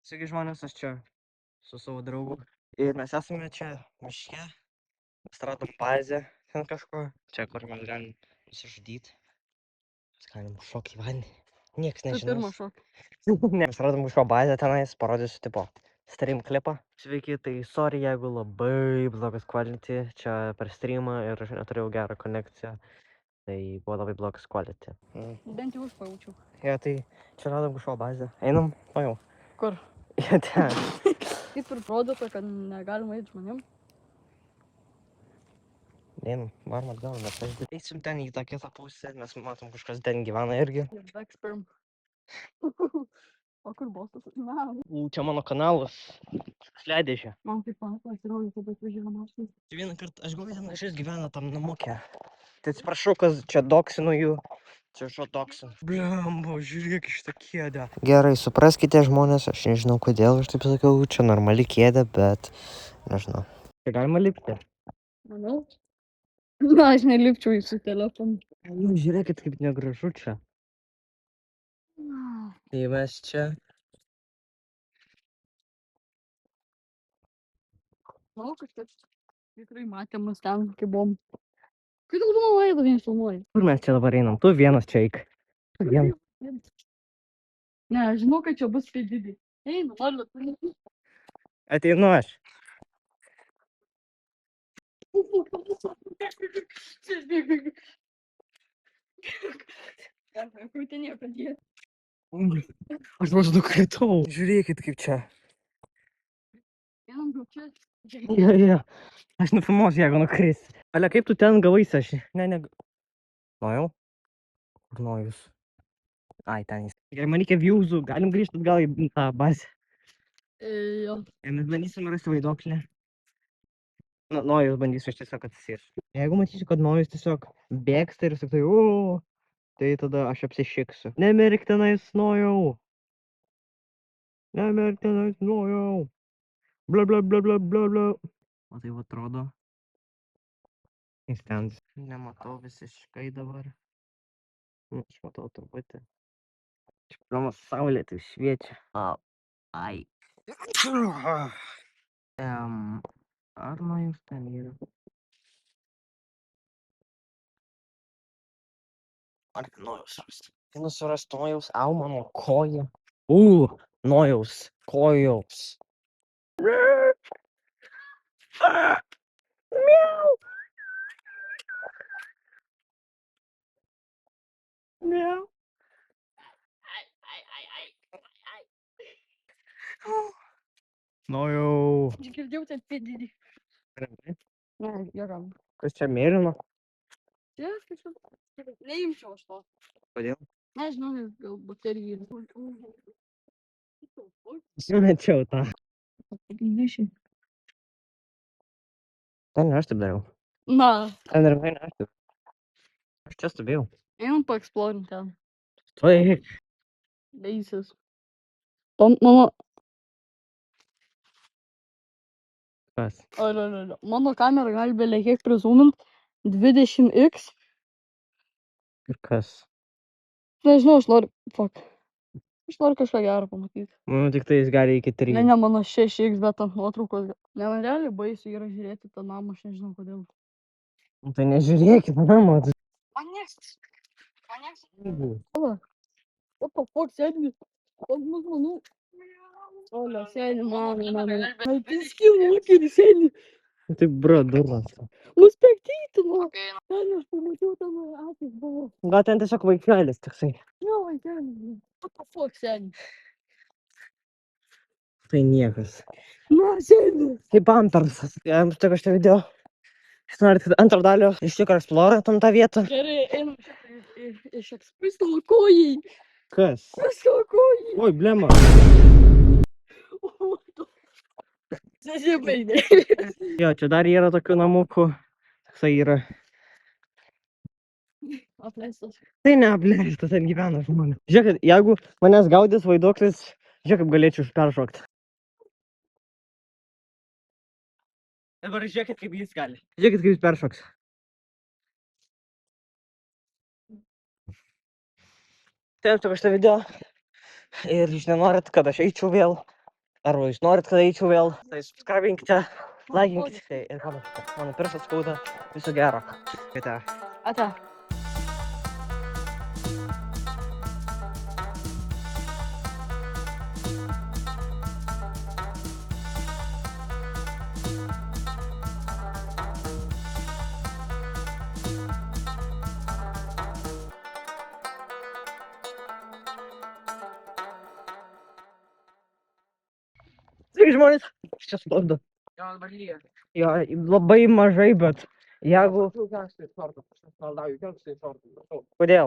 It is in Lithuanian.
Sveiki žmonės, aš čia su savo draugu. Ir mes esame čia miške. Mes radom bazę ten kažko. Čia, kur mes galim nusižudyti. Mes galim šokti į vandenį. Niekas Tu pirmą nežinos. šok. Ne, mes radom kažko bazę tenais, parodysiu tipo stream klipą. Sveiki, tai sorry, jeigu labai blogas quality. Čia per streamą ir aš neturėjau gerą konekciją. Tai buvo labai blogas quality. Bent jau aš pajaučiau. Ja, tai čia radom kažko bazę. Einam, o jau. Kur? Ja, ten. Kaip ir produkto, kad negalima eiti žmonėm. Einam, varom atgal, nes aš eisim ten į tą kitą pusę, mes matom kažkas ten gyvena irgi. Back sperm. O kur bostas? Na, Čia mano kanalas, Sledėžė. man kaip pasirodė, kad atvažiavo naštas. Vieną kartą, aš galvoju, ten šis gyvena tam namuke. Tai atsiprašau, kas čia doksinu jų. Čia šo doksinu. Blembo, žiūrėk iš tą kėdę. Gerai, supraskite žmonės, aš nežinau kodėl aš taip sakau, čia normali kėdė, bet nežinau. Čia galima lipti. Manau. Na, aš nelipčiau į su telefonu. Nu, žiūrėkit, kaip negražu čia. Tai mes čia. Manau, kažkas tikrai matėm mus ten, kai buvom. Kodėl tu man laidą vien filmuoji? Kur mes čia dabar einam? Tu vienas čia eik. Tu vienas. Ne, aš žinau, kad čia bus pėdidį. Einu, noriu, tu. Ateinu aš. Kur ten nieko dėti. Aš vos nukritau. Žiūrėkit kaip čia. Einam jau čia. Jo. Aš nufilmuosiu, jeigu nukris. Ale, kaip tu ten gavaisi aš? Ne. Nojau? Kur nojus? Ai, ten jis. Gerai, man reikia viewsų. Galim grįžti atgal į tą bazę. Jo. Mes bandysim rasti vaiduoklį. Nojus bandysiu aš tiesiog atsisėsiu. Jeigu matysiu, kad nojus tiesiog bėgs ir sakai, tai tada aš apsišiksiu. Nemirk tenais, nojau. Nemirk tenais, nojau. Bla bla bla bla bla bla. O tai va atrodo. Jis ten. Nematau visiškai dabar. Aš matau truputį. Čia pirma saulė tai šviečia. Ai. Ar nojus ten yra? Ar nojus rasti? Einu surasti nojaus. Au, mano koja. Nojaus. Kojaus. Miau. Miau. Nojau. Aš girdėjau ten pėdidį. Rimtai? Ne, geram. Kas čia mėlyno? Čia kažkas. Neimčiau aš to. Kodėl? Nežinau, nes gal baterija yra. Sumečiau tą. Nešiai. Ten ne aš taip dariau. Na, Ten rimtai ne aš taip. Aš čia stovėjau. einam paeksplorint ten. Tu eik. Leisis. Mano, Kas? mano kamera gali belie kiek prizūmint. 20x. Ir kas? Nežinau, aš noriu. Fuck. Aš noriu kažką gero pamatyti. Manau, tik tai jis gali iki 3. Ne, mano 6x, bet ant nuotraukos. Ne, man realiai baisu yra žiūrėti tą namą, aš nežinau kodėl. Nu, tai nežiūrėkit, mama. Man niekas. What the fuck, sėdi? Koks mus manų? Olia, sėdi, mama. Alpiski moterį sėdi. Tai bradulas. Mus pektytino. Ten aš pamačiau, ten akis buvo. Gal ten tiesiog vaikelis tiksai. Ne, vaikeli. What the fuck, sėdi? Tai niekas. Na, sėdi. Kaip antarsas. Jam štai kažtai video. Jūs norit antrą dalį iš tikrųjų eksploratom tą vietą? Gerai, einam šitą iš ekspistalo kojai. Kas? Ekspistalo kojai. Oi, blema. Susibaigė. Jo, čia dar yra tokių namukų. Tai yra. Apleistas. Tai neapleistas, ten gyvena žmonės. Žiūrėkit, jeigu manęs gaudys vaiduoklis, žiūrėk, kaip galėčiau peršokti. Dabar žiūrėkit, kaip jis gali. Žiūrėkit, kaip jis peršoks. Ten šitą video. Ir jūs nenorit, kad aš eičiau vėl. Arba jūs norit, kad eičiau vėl, tai subscribinkite, laikinkite ir panašiai. Mano pirštas skauda, viso gero. Ate. Ate. Sveiki žmonės, aš čia stodu. Jo, labai mažai, bet jeigu... Kodėl?